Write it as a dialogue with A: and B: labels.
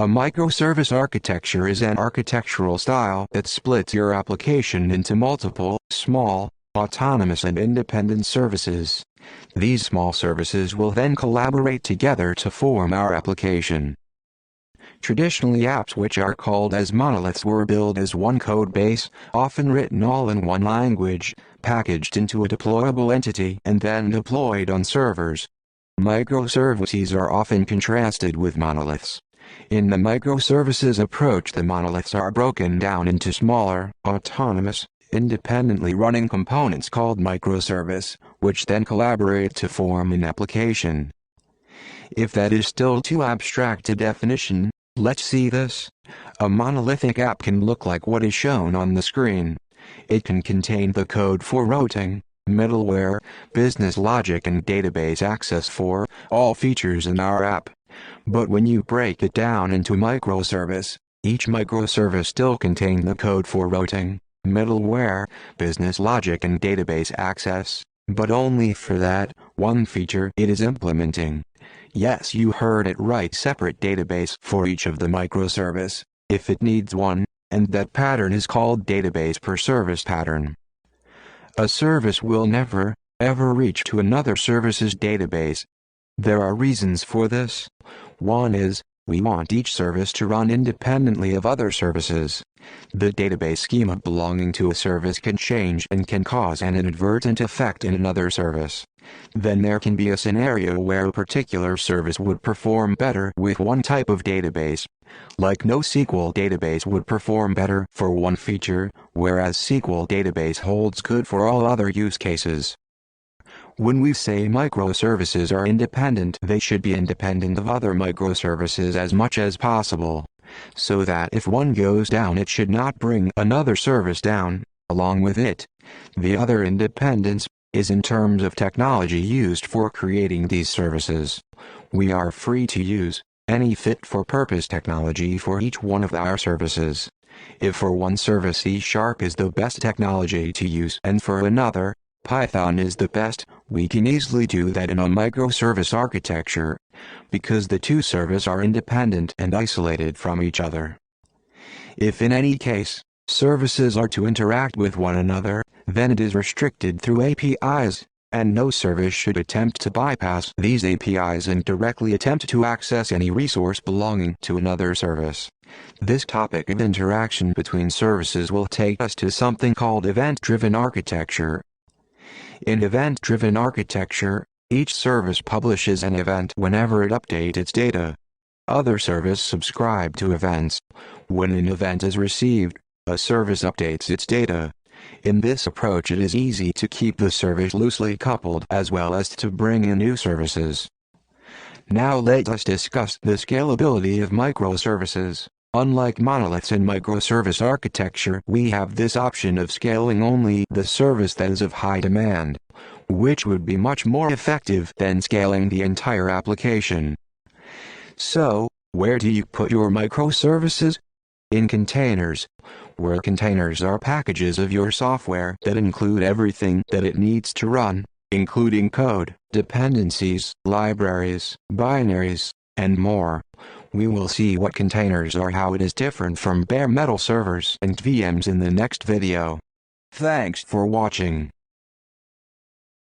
A: A microservice architecture is an architectural style that splits your application into multiple, small, autonomous and independent services. These small services will then collaborate together to form our application. Traditionally, apps which are called as monoliths were built as one code base, often written all in one language, packaged into a deployable entity and then deployed on servers. Microservices are often contrasted with monoliths. In the microservices approach, the monoliths are broken down into smaller, autonomous, independently running components called microservice, which then collaborate to form an application. If that is still too abstract a definition, let's see this. A monolithic app can look like what is shown on the screen. It can contain the code for routing, middleware, business logic and database access for all features in our app. But when you break it down into microservice, each microservice still contains the code for routing, middleware, business logic and database access, but only for that one feature it is implementing. Yes, you heard it right, separate database for each of the microservice, if it needs one, and that pattern is called database per service pattern. A service will never, ever reach to another service's database. There are reasons for this. One is, we want each service to run independently of other services. The database schema belonging to a service can change and can cause an inadvertent effect in another service. Then there can be a scenario where a particular service would perform better with one type of database. Like NoSQL database would perform better for one feature, whereas SQL database holds good for all other use cases. When we say microservices are independent, they should be independent of other microservices as much as possible, so that if one goes down it should not bring another service down, along with it. The other independence is in terms of technology used for creating these services. We are free to use any fit-for-purpose technology for each one of our services. If for one service C# is the best technology to use and for another, Python is the best, we can easily do that in a microservice architecture, because the two services are independent and isolated from each other. If in any case, services are to interact with one another, then it is restricted through APIs, and no service should attempt to bypass these APIs and directly attempt to access any resource belonging to another service. This topic of interaction between services will take us to something called event-driven architecture. In event-driven architecture, each service publishes an event whenever it updates its data. Other services subscribe to events. When an event is received, a service updates its data. In this approach, it is easy to keep the service loosely coupled as well as to bring in new services. Now let us discuss the scalability of microservices. Unlike monoliths in microservice architecture, we have this option of scaling only the service that is of high demand, which would be much more effective than scaling the entire application. So, where do you put your microservices? In containers, where containers are packages of your software that include everything that it needs to run, including code, dependencies, libraries, binaries, and more. We will see what containers are, how it is different from bare metal servers and VMs in the next video. Thanks for watching.